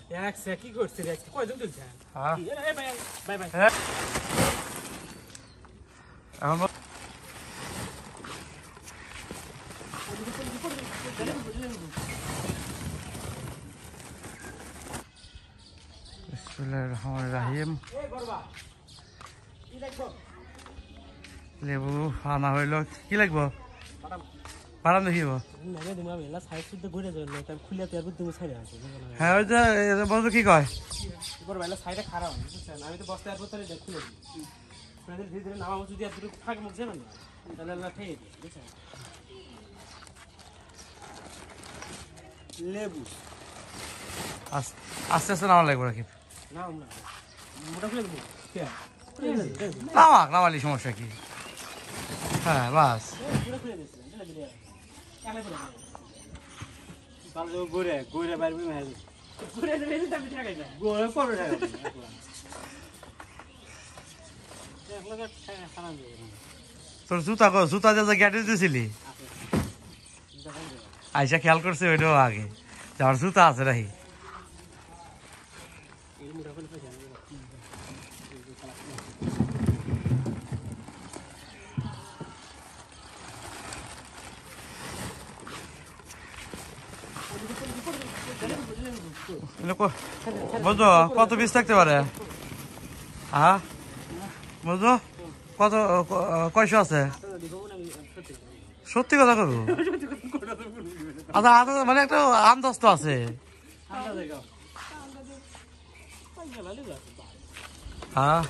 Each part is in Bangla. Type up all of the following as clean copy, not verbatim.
এক সে কি করছিস রে কয়জন তুলছেন হ্যাঁ এই ভাই বাই বাই এখন বিসমিল্লাহিররহমানিররহিম লেবু আনা হইল কি লাগবো বাদাম দেখিব হ্যাঁ ওই যে বন্ধু কি কয় আমি তো বস্তা খুলে দিই ধীরে ধীরে নামা যদি আর দুটো ফাঁক মুখ যাবেন না তাহলে আল্লাহ খেয়ে দিই বুঝছেন লেবু আস্তে আস্তে নামা লাগবে রাখি না মোটা খুলে দেবো নামালি সমস্যা কি হ্যাঁ বাস তোর জুতা যে গ্যাটে দিয়েছিলি আইসা খেয়াল করছে ওইটাও আগে যার জুতা আছে রাহি বুঝো কত পিস থাকতে পারে হ্যাঁ বুঝো কত কয়শো আছে সত্যি কথা করবো আচ্ছা মানে একটা আন্দাজ তো আছে হ্যাঁ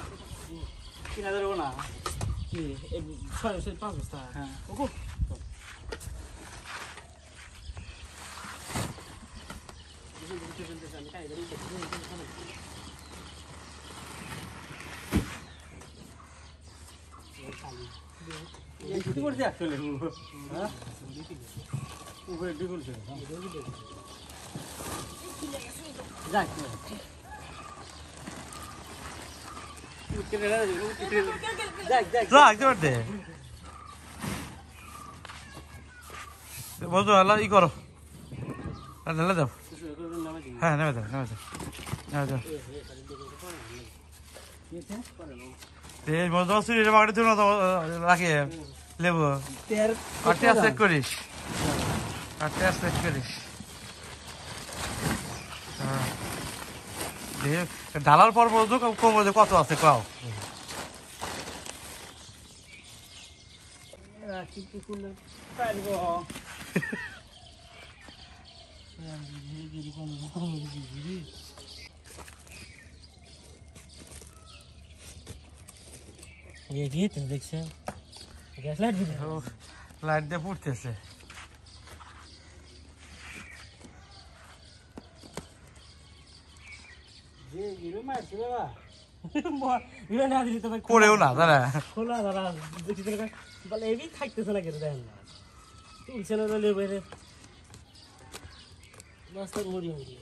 বুঝো ই করো ঢেলে যাও হ্যাঁ নেমে যাও নেমে যাও নেমে যাও এই মজা বাড়ি তুলো রাখি লেবু কাটে চেক করিস কাটে চেক করিস ঢালার পর বলতো কোমরে কত আছে কাও দেখছে লাইট দিয়ে পড়তেছে করেও না দাদা খোলা দাদা দেখি বলে এই থাকতেছে না কেন দেখেন না তুলছে না লেবু রাস্তায় মুড়ি মুড়ি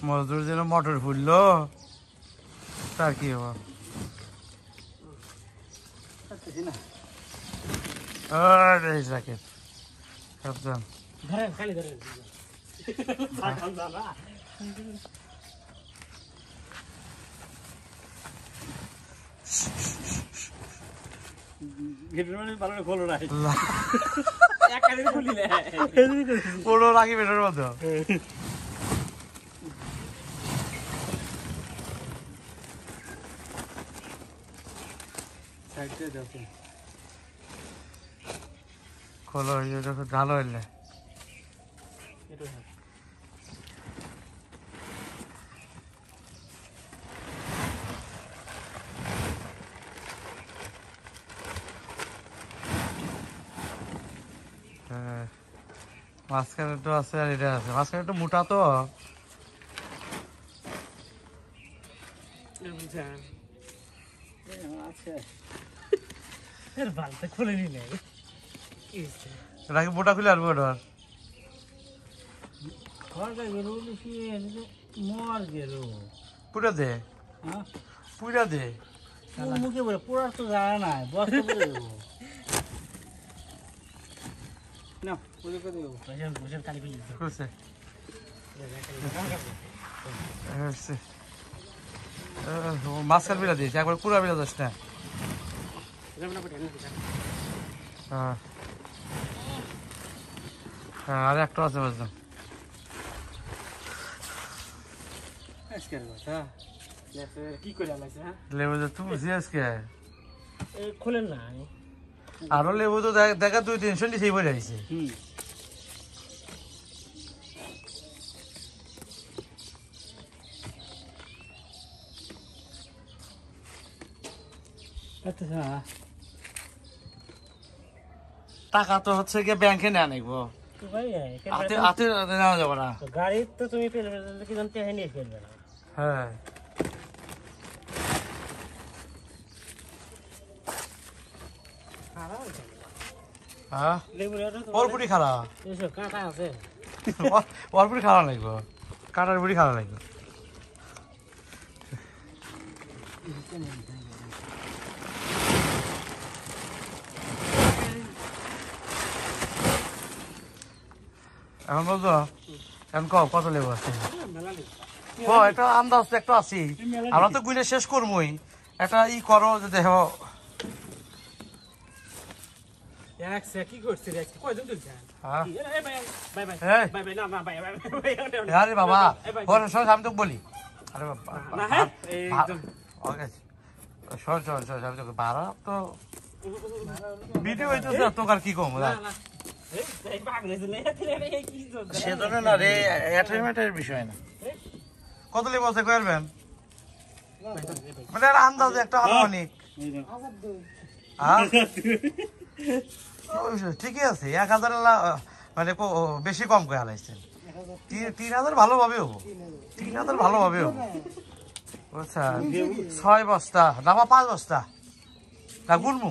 মজদুর যেন মোটর ফুললো তার কি হবো সাবধান ধরেন খালি ধরেন পুরো রাখি বেটার মতো খোলো ঢালো হইলে মাঝখানে তো আছে আর এটা আছে মাঝখানে একটু মোটা তো খুলে নিলে মোটা খুলে আসবো খড়কা গেল বেশি মর গেল পুরা দে হ্যাঁ পুরা দে মুখে বলে পোড়ার তো যায় না বস্তা করে দেবো না পুজো করে দেবো বসে কালি ফেলে দিতে খুলছে মাঝখান বিলা দিয়েছে একবার পুরা বিলা যাস না হ্যাঁ হ্যাঁ আর একটা আছে বুঝলাম আজকের কথা কি করে লাগছে হ্যাঁ লেবু তো তুমি আজকে খোলেন না আরো লেবু তো দেখা 2-300 নিচেই পড়ে আইছে আচ্ছা টাকা তো হচ্ছে গিয়ে ব্যাংকে নেওয়া নিবো তো ভাই হাতে হাতে নেওয়া যাবে না গাড়ি তো তুমি ফেলবে কি জানতে হয় নিয়ে ফেলবে না হ্যাঁ হ্যাঁ ওর বুড়ি খারাপ কাঁটা আছে ওর বুড়ি খারাপ লাগবে কাটার বুড়ি খারাপ লাগবে এখন বলতো এখন কত লেবু আছে একটা আন্দাজ তো একটা আছি আমরা তো গুলে শেষ করবোই একটা ই করো যে দেহ কি করছিস কয়জন তুলছেন হ্যাঁ বাই বাই এই, বাই বাই না না বাই বাই আরে বাবা ওর সঙ্গে আমি তো বলি আরে বাবা না হ্যাঁ একদম ওকে শোন শোন শোন আমি তোকে ভাড়া তো ভিডিও হইতেছে তোর আর কি কম না না এই পাগল হইছে না কি সেজন্য না রে অ্যাটাচমেন্টের বিষয় না কত লেবু আছে কইরবেন মানে একটা আন্দাজ একটা আনুমানিক হ্যাঁ ঠিকই আছে 1000 মানে বেশি কম করে হালাইছেন 3000 ভালোভাবে হবো 3000 ভালোভাবে হবো আচ্ছা 6 বস্তা না 5 বস্তা না গুনমু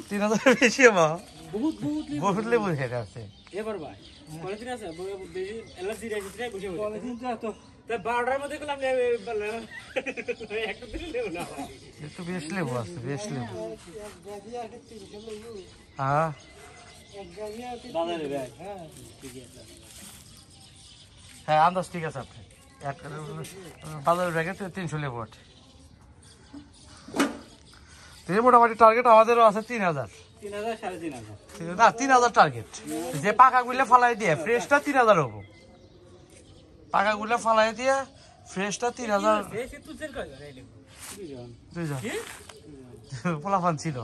3000 বেশি হবো বহুত লেবু খেতে আছে এবার ভাই পলিথিন আছে বেশি অ্যালার্জি রেখেছি রে বসে পলিথিন তো তা 12টার মধ্যে গেলাম একটা দিন লেবু না একটু বেশ লেবু আছে বেশ লেবু হ্যাঁ বাজারে ভাই হ্যাঁ ঠিক আছে হ্যাঁ আন্দাজ ঠিক আছে আপনি বাজারের ব্যাগে 300 লেবু আছে মোটামুটি টার্গেট আমাদেরও আছে 3000 3000 3500 না 3000 টার্গেট যে পাকা গুলে ফালাই দিয়ে ফ্রেশটা 3000 হবো পাকা গুলে ফালাই দিয়ে ফ্রেশটা 3000 বেশি তুলছেন কয় রে লেবু দুইজন কি পোলাফান ছিল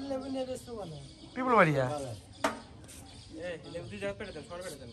লেবু নিয়ে বেশি বলে পিপল বাড়িয়া এই লেবু দুই জায়গা পেটে দেন সর পেটে দেন